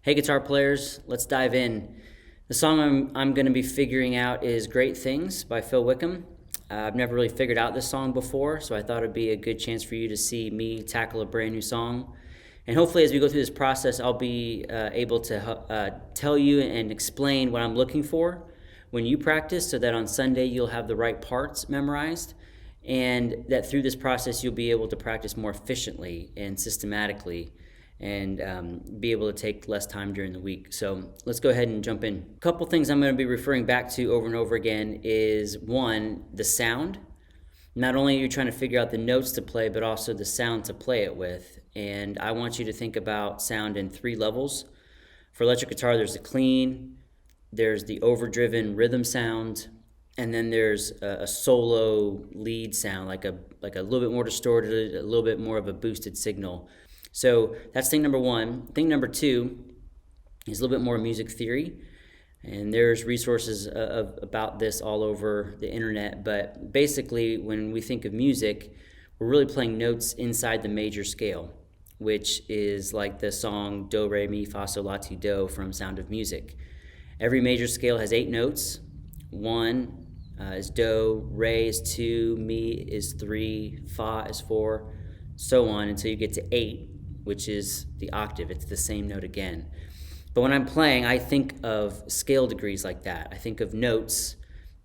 Hey guitar players, let's dive in. The song I'm going to be figuring out is Great Things by Phil Wickham. I've never really figured out this song before, so I thought it'd be a good chance for you to see me tackle a brand new song. And hopefully as we go through this process, I'll be able to tell you and explain what I'm looking for when you practice, so that on Sunday you'll have the right parts memorized, and that through this process you'll be able to practice more efficiently and systematically, and be able to take less time during the week. So let's go ahead and jump in. A couple things I'm going to be referring back to over and over again is, one, the sound. Not only are you trying to figure out the notes to play, but also the sound to play it with. And I want you to think about sound in three levels. For electric guitar, there's the clean, there's the overdriven rhythm sound, and then there's a solo lead sound, like a little bit more distorted, a little bit more of a boosted signal. So that's thing number one. Thing number two is a little bit more music theory, and there's resources about this all over the internet. But basically, when we think of music, we're really playing notes inside the major scale, which is like the song Do, Re, Mi, Fa, Sol, La, Ti, Do from Sound of Music. Every major scale has 8 notes. 1 is Do, Re is 2, Mi is 3, Fa is 4, so on until you get to 8, which is the octave. It's the same note again. But when I'm playing, I think of scale degrees like that. I think of notes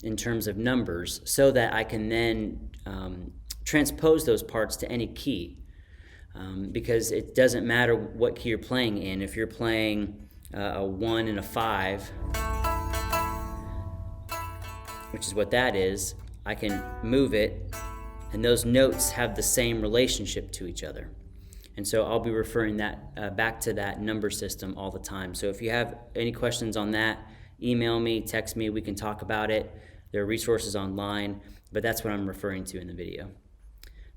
in terms of numbers, so that I can then transpose those parts to any key. Because it doesn't matter what key you're playing in. If you're playing a 1 and a 5, which is what that is, I can move it, and those notes have the same relationship to each other. And so I'll be referring that back to that number system all the time. So if you have any questions on that, email me, text me, we can talk about it. There are resources online, but that's what I'm referring to in the video.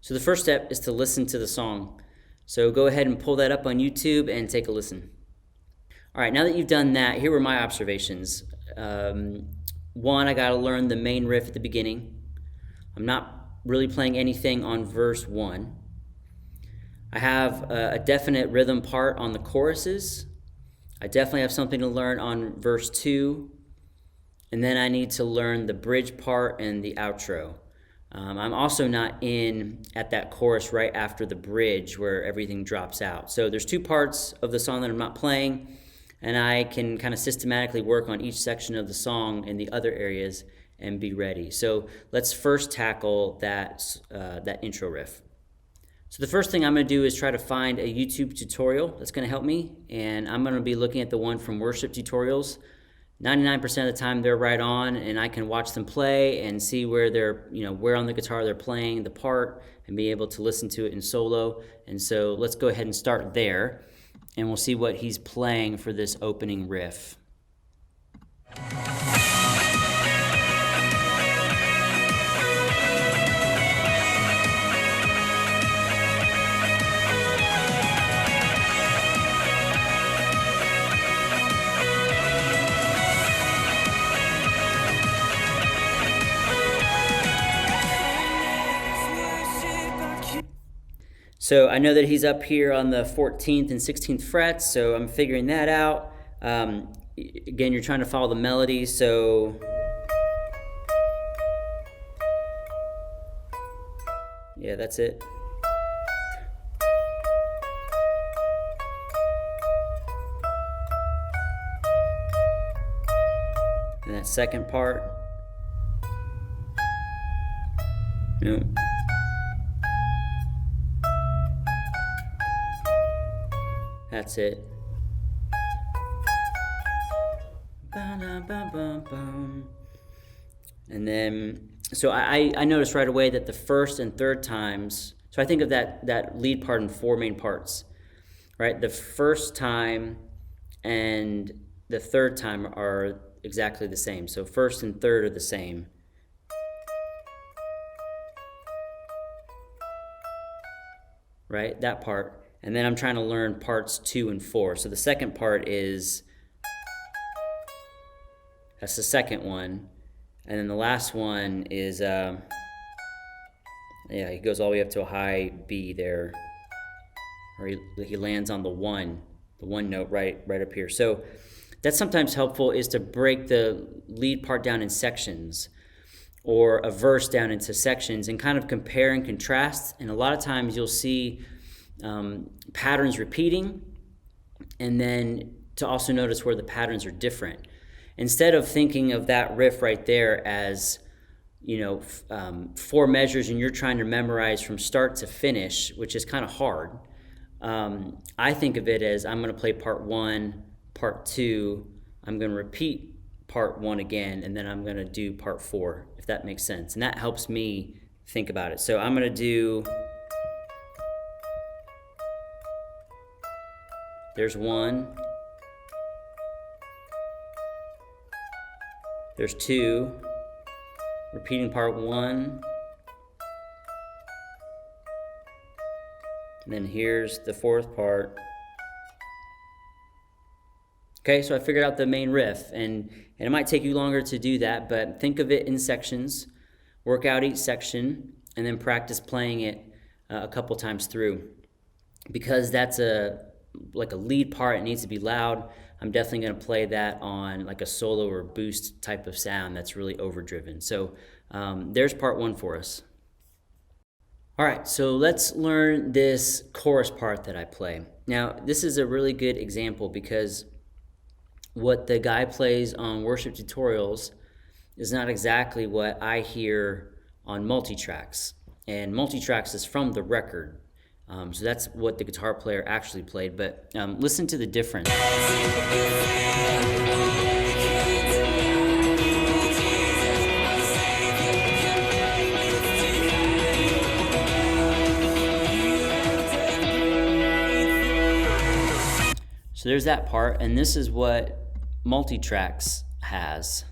So the first step is to listen to the song. So go ahead and pull that up on YouTube and take a listen. All right, now that you've done that, here were my observations. One, I gotta learn the main riff at the beginning. I'm not really playing anything on verse 1. I have a definite rhythm part on the choruses. I definitely have something to learn on verse 2. And then I need to learn the bridge part and the outro. I'm also not in at that chorus right after the bridge where everything drops out. So there's 2 parts of the song that I'm not playing, and I can kind of systematically work on each section of the song in the other areas and be ready. So let's first tackle that intro riff. So the first thing I'm going to do is try to find a YouTube tutorial that's going to help me, and I'm going to be looking at the one from Worship Tutorials. 99% of the time they're right on, and I can watch them play and see where where on the guitar they're playing the part, and be able to listen to it in solo. And so let's go ahead and start there, and we'll see what he's playing for this opening riff. So I know that he's up here on the 14th and 16th frets, so I'm figuring that out. Again, you're trying to follow the melody, so yeah, that's it. And that second part. Nope. That's it. And then, so I noticed right away that the first and third times, so I think of that lead part in 4 main parts, right? The first time and the third time are exactly the same. So first and third are the same. Right? That part. And then I'm trying to learn parts 2 and 4. So the second part that's the second one. And then the last one is, he goes all the way up to a high B there. Or he lands on the 1. the one note right up here. So that's sometimes helpful, is to break the lead part down in sections, or a verse down into sections, and kind of compare and contrast. And a lot of times you'll see patterns repeating, and then to also notice where the patterns are different. Instead of thinking of that riff right there as, four measures and you're trying to memorize from start to finish, which is kind of hard, I think of it as, I'm going to play part one, part two, I'm going to repeat part one again, and then I'm going to do part four, if that makes sense. And that helps me think about it. So I'm going to do, there's one, there's two, repeating part one, and then here's the fourth part. Okay, so I figured out the main riff, and it might take you longer to do that, but think of it in sections, work out each section, and then practice playing it a couple times through. Because that's like a lead part, it needs to be loud, I'm definitely going to play that on like a solo or boost type of sound that's really overdriven. So there's part one for us. All right, so let's learn this chorus part that I play. Now, this is a really good example, because what the guy plays on worship tutorials is not exactly what I hear on multitracks. And multitracks is from the record. So that's what the guitar player actually played. But listen to the difference. So there's that part, and this is what multitracks has.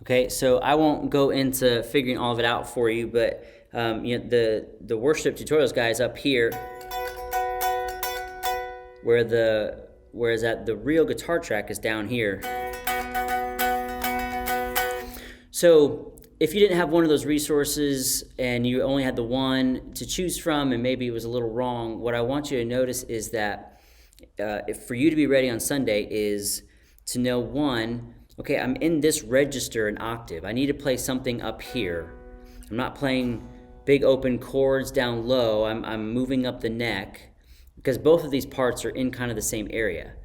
Okay, so I won't go into figuring all of it out for you, but the worship tutorials guy is up here, whereas at the real guitar track is down here. So if you didn't have one of those resources and you only had the one to choose from, and maybe it was a little wrong, what I want you to notice is that for you to be ready on Sunday is to know, one, okay, I'm in this register in octave. I need to play something up here. I'm not playing big open chords down low. I'm moving up the neck, because both of these parts are in kind of the same area.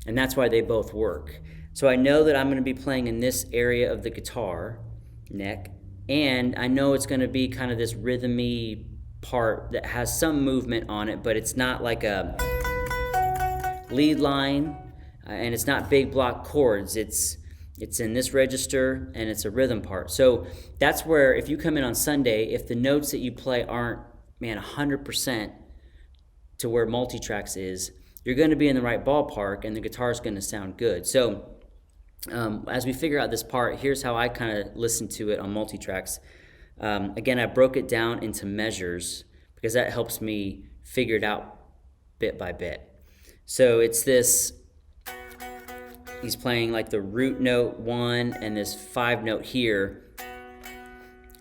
And that's why they both work. So I know that I'm going to be playing in this area of the guitar neck, and I know it's going to be kind of this rhythm-y part that has some movement on it, but it's not like a lead line, and it's not big block chords. It's in this register, and it's a rhythm part. So that's where, if you come in on Sunday, if the notes that you play aren't, 100% to where multitracks is, you're going to be in the right ballpark, and the guitar is going to sound good. So as we figure out this part, here's how I kind of listen to it on multitracks. Again, I broke it down into measures, because that helps me figure it out bit by bit. So it's this, he's playing like the root note 1 and this 5 note here.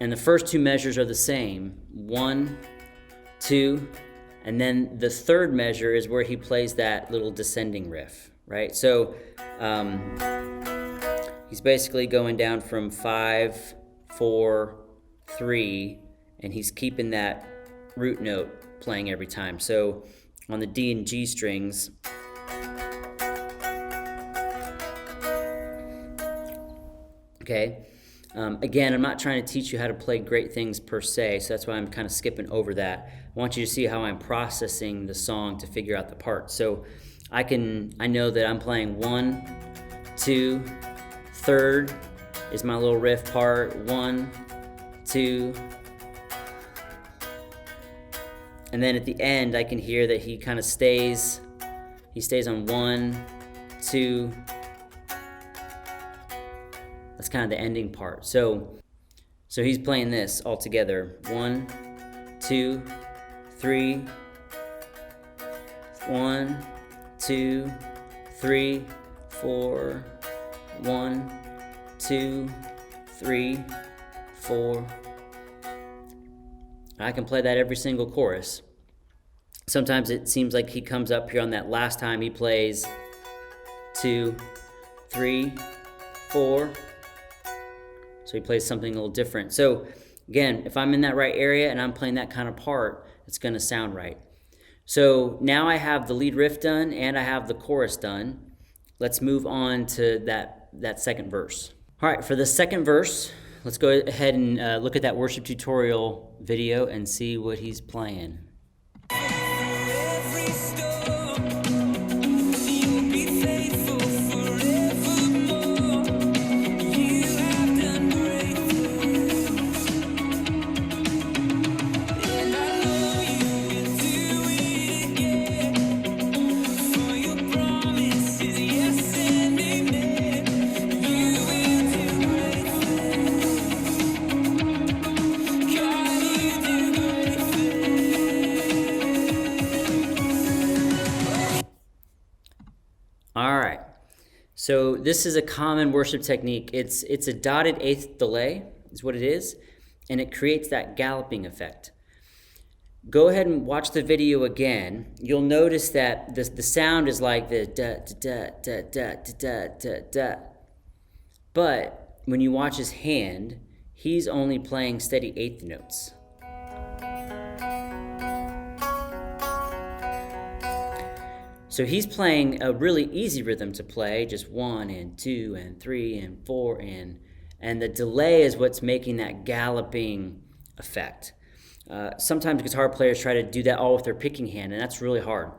And the first two measures are the same, 1, 2, and then the third measure is where he plays that little descending riff, right? So he's basically going down from 5, 4, 3, and he's keeping that root note playing every time. So on the D and G strings, okay, again, I'm not trying to teach you how to play great things per se, so that's why I'm kind of skipping over that. I want you to see how I'm processing the song to figure out the parts. So I know that I'm playing 1, 2, third is my little riff part, 1, 2, and then at the end I can hear that he kind of stays on 1, 2. That's kind of the ending part. So he's playing this all together. 1, 2, 3. 1, 2, 3, 4. 1, 2, 3, 4. I can play that every single chorus. Sometimes it seems like he comes up here on that last time he plays 2, 3, 4. So he plays something a little different. So again, if I'm in that right area and I'm playing that kind of part, it's going to sound right. So now I have the lead riff done and I have the chorus done. Let's move on to that second verse. All right, for the second verse, let's go ahead and look at that worship tutorial video and see what he's playing. All right, so this is a common worship technique. It's a dotted eighth delay is what it is, and it creates that galloping effect. Go ahead and watch the video again. You'll notice that the sound is like the da da da da da da da. But when you watch his hand, he's only playing steady eighth notes. So he's playing a really easy rhythm to play, just 1 and 2 and 3 and 4 and the delay is what's making that galloping effect. Sometimes guitar players try to do that all with their picking hand, and that's really hard.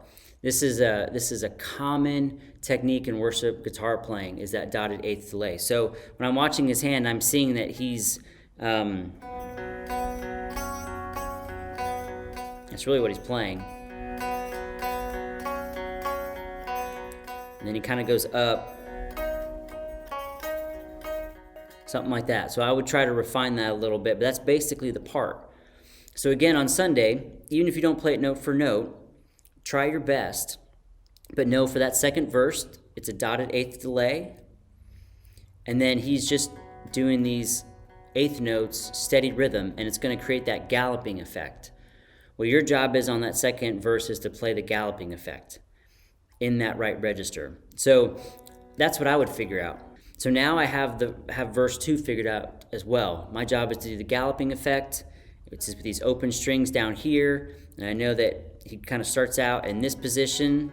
This is a common technique in worship guitar playing, is that dotted eighth delay. So when I'm watching his hand, I'm seeing that he's that's really what he's playing. And then he kind of goes up, something like that. So I would try to refine that a little bit, but that's basically the part. So again, on Sunday, even if you don't play it note for note, try your best, but know for that second verse, it's a dotted eighth delay, and then he's just doing these eighth notes, steady rhythm, and it's going to create that galloping effect. Well, your job is on that second verse is to play the galloping effect in that right register. So that's what I would figure out. So now I have verse 2 figured out as well. My job is to do the galloping effect. It's just these open strings down here, and I know that he kind of starts out in this position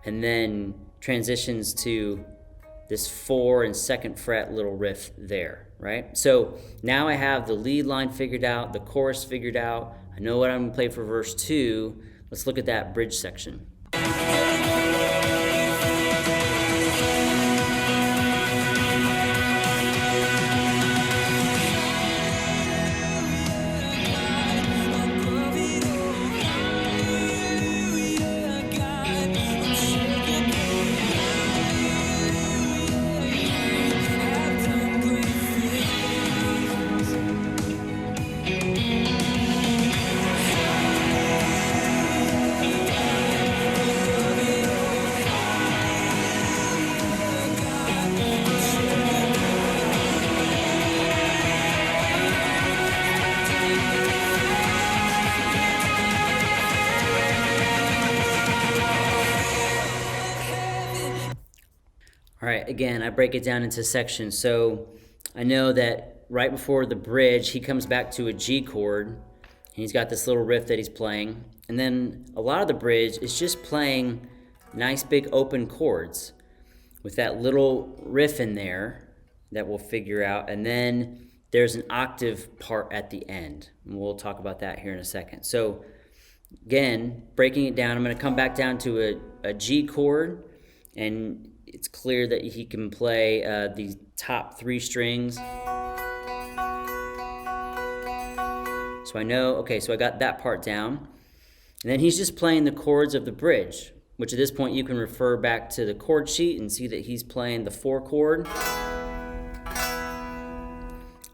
and then transitions to this 4 and 2nd fret little riff there, right? So now I have the lead line figured out, the chorus figured out. I know what I'm going to play for verse 2. Let's look at that bridge section. All right, again, I break it down into sections. So I know that right before the bridge, he comes back to a G chord, and he's got this little riff that he's playing. And then a lot of the bridge is just playing nice big open chords with that little riff in there that we'll figure out. And then there's an octave part at the end. And we'll talk about that here in a second. So again, breaking it down, I'm going to come back down to a G chord, and it's clear that he can play the top 3 strings. So I know, okay, so I got that part down. And then he's just playing the chords of the bridge. which at this point you can refer back to the chord sheet and see that he's playing the 4 chord.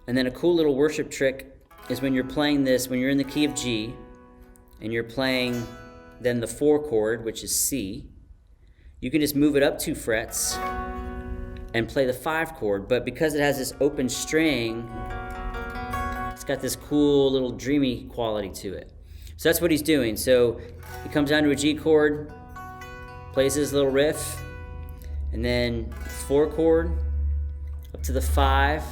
And then a cool little worship trick is when you're playing this, when you're in the key of G, and you're playing then the 4 chord, which is C, you can just move it up 2 frets and play the 5 chord, but because it has this open string, it's got this cool little dreamy quality to it. So that's what he's doing. So he comes down to a G chord, plays his little riff, and then 4 chord up to the 5.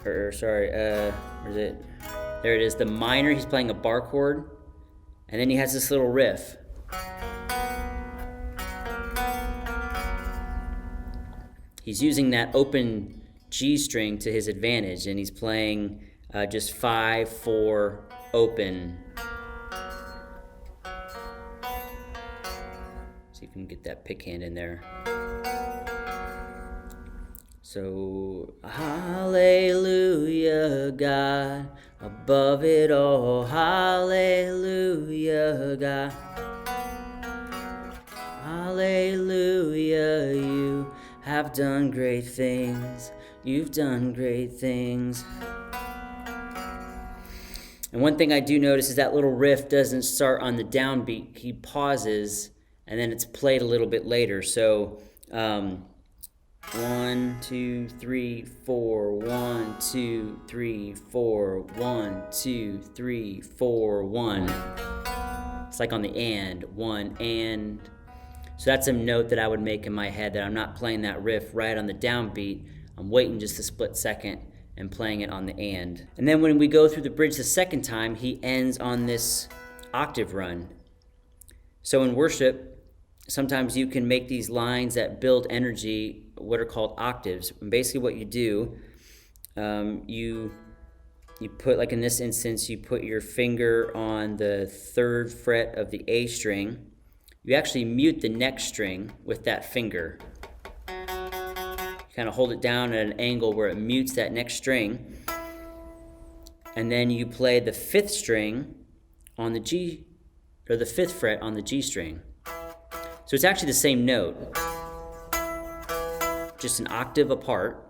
Where is it? There it is, the minor. He's playing a bar chord, and then he has this little riff. He's using that open G string to his advantage, and he's playing just 5, 4, open. See if we can get that pick hand in there. So, hallelujah, God, above it all, hallelujah, God. Hallelujah, you have done great things, you've done great things. And one thing I do notice is that little riff doesn't start on the downbeat. He pauses, and then it's played a little bit later. So, 1, 2, 3, 4, 1, 2, 3, 4, 1, 2, 3, 4, 1. It's like on the and, 1, and. So that's a note that I would make in my head, that I'm not playing that riff right on the downbeat. I'm waiting just a split second and playing it on the and. And then when we go through the bridge the second time, he ends on this octave run. So in worship, sometimes you can make these lines that build energy, what are called octaves. And basically what you do, you put, like in this instance, you put your finger on the 3rd fret of the A string. You actually mute the next string with that finger. You kind of hold it down at an angle where it mutes that next string. And then you play the 5th string on the G, or the 5th fret on the G string. So it's actually the same note, just an octave apart,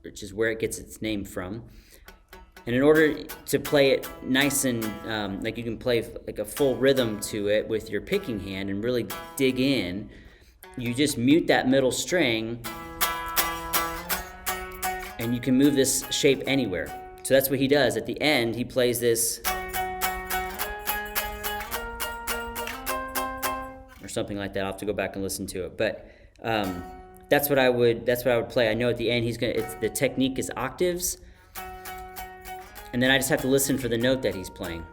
which is where it gets its name from. And in order to play it nice and, like you can play like a full rhythm to it with your picking hand and really dig in, you just mute that middle string and you can move this shape anywhere. So that's what he does. At the end, he plays this, or something like that. I'll have to go back and listen to it. But that's what I would play. I know at the end the technique is octaves. And then I just have to listen for the note that he's playing.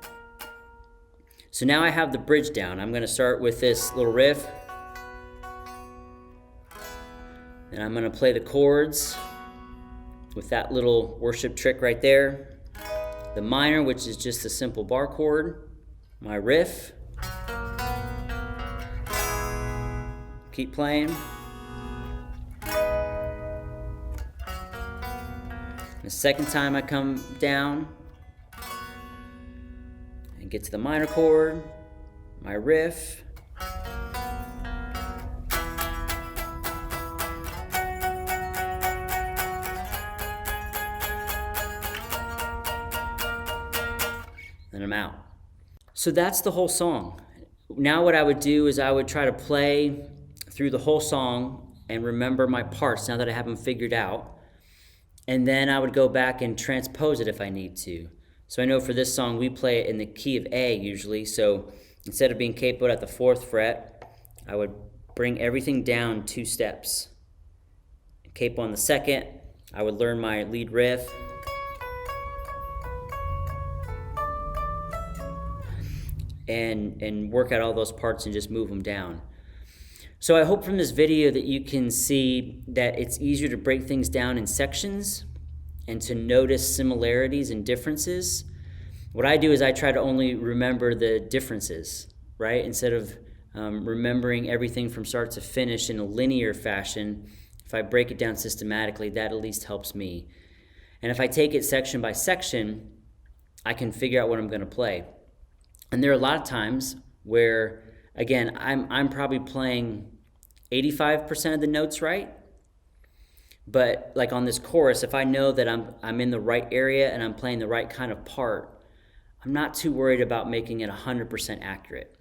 So now I have the bridge down. I'm going to start with this little riff. And I'm going to play the chords with that little worship trick right there. The minor, which is just a simple bar chord. My riff. Keep playing. The second time I come down and get to the minor chord, my riff, then I'm out. So that's the whole song. Now what I would do is I would try to play through the whole song and remember my parts now that I have them figured out. And then I would go back and transpose it if I need to. So I know for this song, we play it in the key of A usually. So instead of being capoed at the 4th fret, I would bring everything down 2 steps. Capo on the 2nd, I would learn my lead riff. And work out all those parts and just move them down. So I hope from this video that you can see that it's easier to break things down in sections and to notice similarities and differences. What I do is I try to only remember the differences, right? Instead of remembering everything from start to finish in a linear fashion, if I break it down systematically, that at least helps me. And if I take it section by section, I can figure out what I'm going to play. And there are a lot of times where, again, I'm probably playing 85% of the notes right. But like on this chorus, if I know that I'm in the right area and I'm playing the right kind of part, I'm not too worried about making it 100% accurate.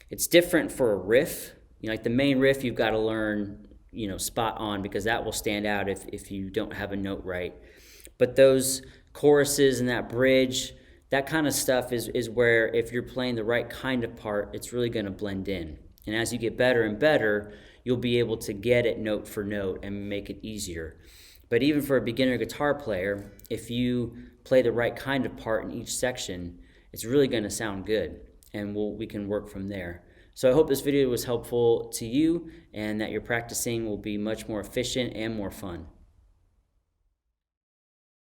It's different for a riff. Like the main riff, you've got to learn, spot on, because that will stand out if you don't have a note right. But those choruses and that bridge, that kind of stuff is where if you're playing the right kind of part, it's really going to blend in. And as you get better and better, you'll be able to get it note for note and make it easier. But even for a beginner guitar player, if you play the right kind of part in each section, it's really going to sound good, and we can work from there. So I hope this video was helpful to you and that your practicing will be much more efficient and more fun.